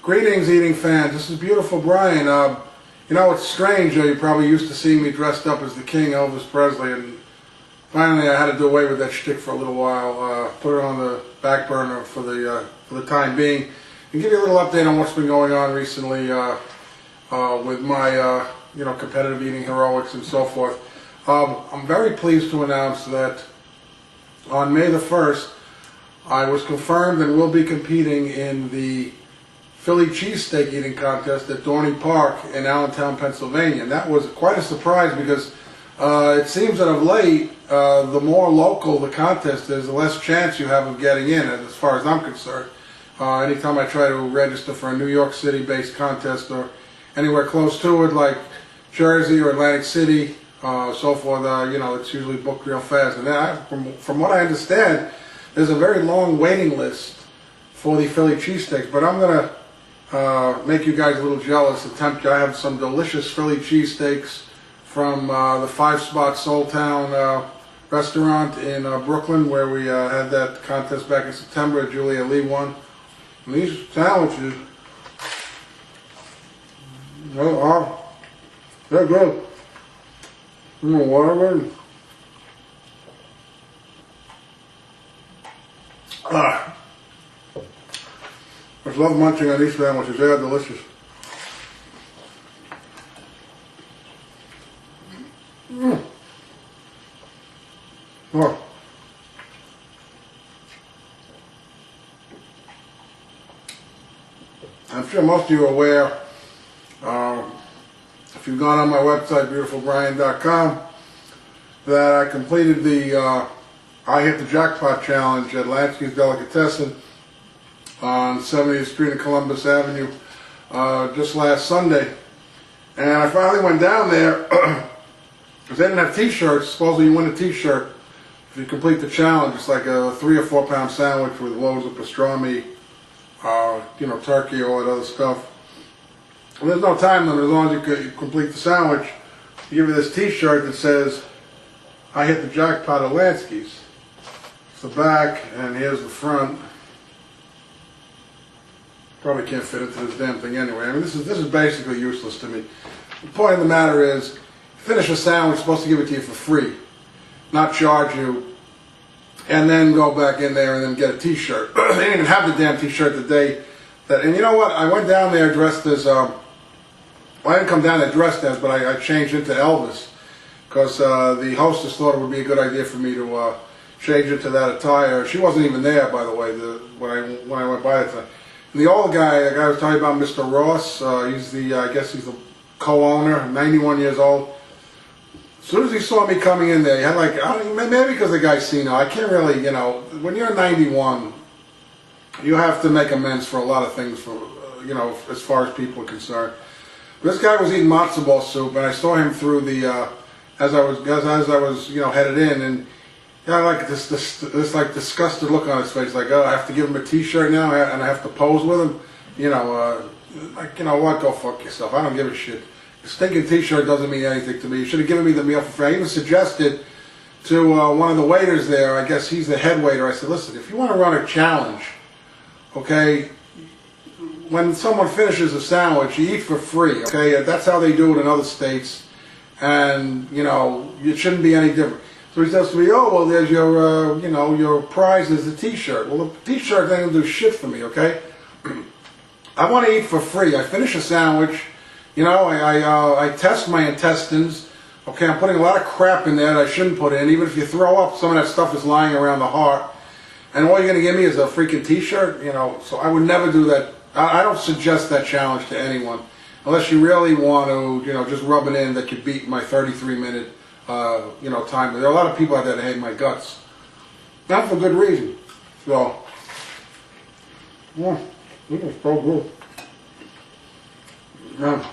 Greetings, eating fans. This is Beautiful Brian. You know, it's strange. You're probably used to seeing me dressed up as the King, Elvis Presley, and finally I had to do away with that shtick for a little while. Put it on the back burner for the time being, and give you a little update on what's been going on recently with my competitive eating heroics and so forth. I'm very pleased to announce that on May the 1st, I was confirmed and will be competing in the Philly cheesesteak eating contest at Dorney Park in Allentown, Pennsylvania. And that was quite a surprise because it seems that of late, the more local the contest is, the less chance you have of getting in, as far as I'm concerned. Anytime I try to register for a New York City-based contest or anywhere close to it, like Jersey or Atlantic City, so forth, it's usually booked real fast. And from what I understand, there's a very long waiting list for the Philly cheesesteaks, but I'm going to make you guys a little jealous. I have some delicious Philly cheesesteaks from the 5 Spot Soul Town restaurant in Brooklyn, where we had that contest back in September. Julia Lee won. And these sandwiches, they're good. Whatever. I just love munching on these sandwiches. They are delicious. Oh. I'm sure most of you are aware, if you've gone on my website, beautifulbrian.com, that I completed the I Hit the Jackpot Challenge at Lansky's Delicatessen on 70th Street and Columbus Avenue just last Sunday. And I finally went down there because they didn't have t-shirts. Supposedly you win a t-shirt if you complete the challenge. It's like a 3 or 4 pound sandwich with loads of pastrami, turkey, all that other stuff. And there's no time limit. As long as you complete the sandwich, they give you this t-shirt that says, "I hit the jackpot at Lansky's." It's the back, and here's the front. Probably can't fit into this damn thing anyway. I mean, this is basically useless to me. The point of the matter is, finish a sandwich, supposed to give it to you for free, not charge you, and then go back in there and then get a t-shirt. They didn't even have the damn t-shirt the day that, and you know what, I went down there dressed as, well, I didn't come down there dressed as, but I changed into Elvis, because the hostess thought it would be a good idea for me to change into that attire. She wasn't even there, by the way, when I went by that time. And the old guy, the guy I was talking about, Mr. Ross, I guess he's the co-owner, 91 years old. As soon as he saw me coming in there, he had maybe because the guy's senile, I can't really, when you're 91, you have to make amends for a lot of things, as far as people are concerned. This guy was eating matzo ball soup, and I saw him through the, as I was headed in, and like this disgusted look on his face, like, oh, I have to give him a t-shirt now, and I have to pose with him, what, go fuck yourself, I don't give a shit. A stinking t-shirt doesn't mean anything to me. You should have given me the meal for free. I even suggested to one of the waiters there, I guess he's the head waiter, I said, listen, if you want to run a challenge, okay, when someone finishes a sandwich, you eat for free, okay? That's how they do it in other states, and, it shouldn't be any different. So he says to me, oh, well, there's your, your prize is the t-shirt. Well, the t-shirt ain't gonna do shit for me, okay? I want to eat for free. I finish a sandwich, I test my intestines, okay? I'm putting a lot of crap in there that I shouldn't put in. Even if you throw up, some of that stuff is lying around the heart. And all you're gonna give me is a freaking t-shirt, so I would never do that. I don't suggest that challenge to anyone, unless you really want to, just rub it in that you beat my 33-minute time. There are a lot of people out there that hate my guts. Not for good reason. So, yeah, this is so good. Yeah,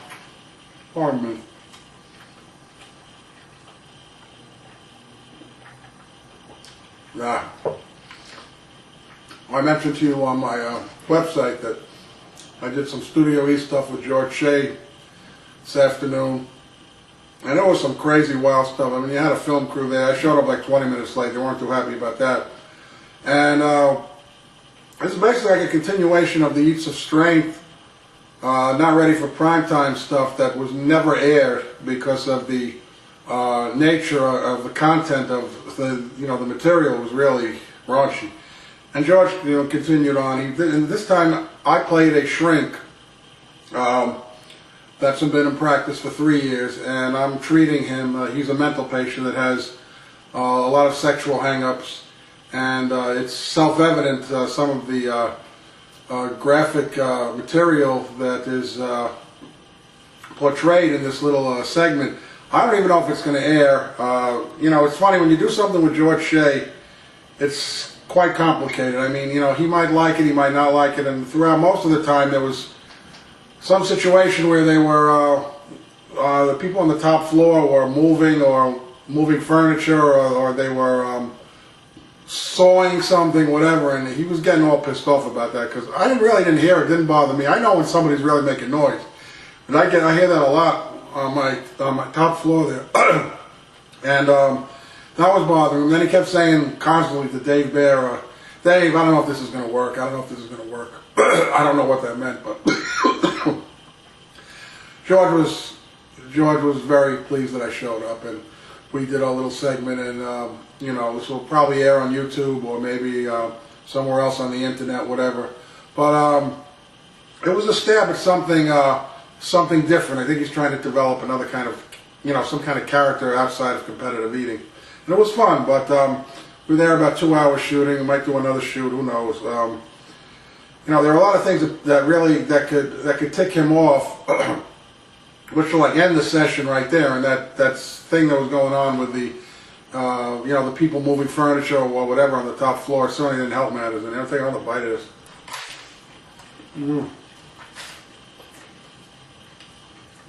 pardon me. Yeah. I mentioned to you on my website that I did some Studio E stuff with George Shea this afternoon. And there was some crazy wild stuff. I mean, you had a film crew there. I showed up like 20 minutes late. They weren't too happy about that. And this is basically like a continuation of the Eats of Strength not ready for primetime stuff that was never aired because of the nature of the content of the material was really raunchy. And George, continued on. And this time I played a shrink that's been in practice for 3 years, and I'm treating him. He's a mental patient that has a lot of sexual hang-ups, and it's self-evident some of the graphic material that is portrayed in this little segment. I don't even know if it's going to air. It's funny, when you do something with George Shea, it's quite complicated. I mean, he might like it, he might not like it, and throughout most of the time there was some situation where they were, the people on the top floor were moving furniture, or they were sawing something, whatever, and he was getting all pissed off about that, because I really didn't hear it. It didn't bother me. I know when somebody's really making noise, and I hear that a lot on my top floor there, and that was bothering him. Then he kept saying constantly to Dave Bear, Dave, I don't know if this is going to work. I don't know if this is going to work. I don't know what that meant, but George was very pleased that I showed up, and we did our little segment, and this will probably air on YouTube or maybe somewhere else on the internet, whatever. But it was a stab at something different. I think he's trying to develop another kind of, some kind of character outside of competitive eating. And it was fun, but we were there about 2 hours shooting. We might do another shoot, who knows. There are a lot of things that could tick him off, which will like end the session right there. And that thing that was going on with the the people moving furniture or whatever on the top floor certainly didn't help matters. And I'll take another bite of this.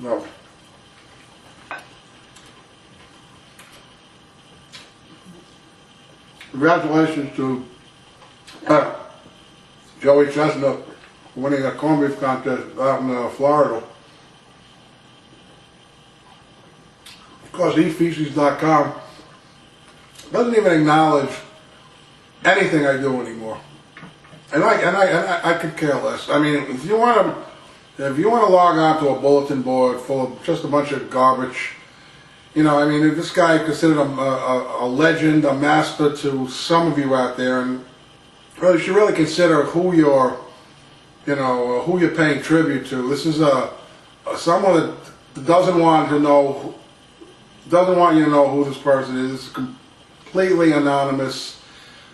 No. Congratulations to Joey Chestnut winning a corned beef contest out in Florida. Of course, eatfeces.com doesn't even acknowledge anything I do anymore, and I could care less. I mean, if you want to log on to a bulletin board full of just a bunch of garbage, if this guy considered a legend, a master to some of you out there, and you should really consider who you're paying tribute to. This is someone that doesn't want you to know who this person is. It's a completely anonymous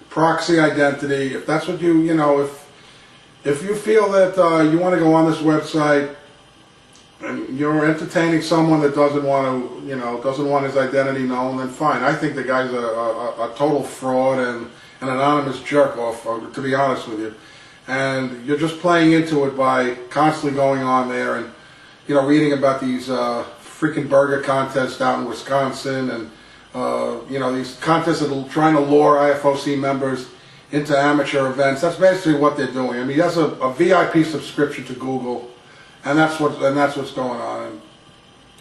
proxy identity. If that's what if you feel that you want to go on this website and you're entertaining someone that doesn't want his identity known, then fine. I think the guy's a total fraud and an anonymous jerk-off, to be honest with you. And you're just playing into it by constantly going on there and, reading about these freaking burger contests out in Wisconsin, and, these contests that are trying to lure IFOC members into amateur events. That's basically what they're doing. I mean, he has a VIP subscription to Google, and that's what's going on. And,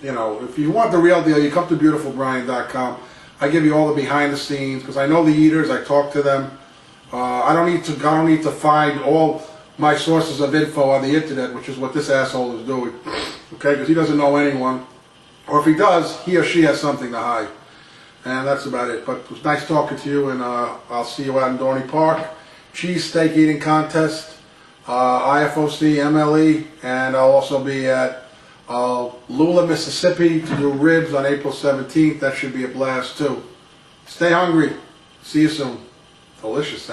if you want the real deal, you come to BeautifulBrian.com. I give you all the behind the scenes, because I know the eaters. I talk to them. I don't need to find all my sources of info on the internet, which is what this asshole is doing. Okay, because he doesn't know anyone, or if he does, he or she has something to hide. And that's about it. But it was nice talking to you, and I'll see you out in Dorney Park. Cheese steak eating contest, IFOC, MLE, and I'll also be at Lula, Mississippi to do ribs on April 17th. That should be a blast too. Stay hungry. See you soon. Delicious.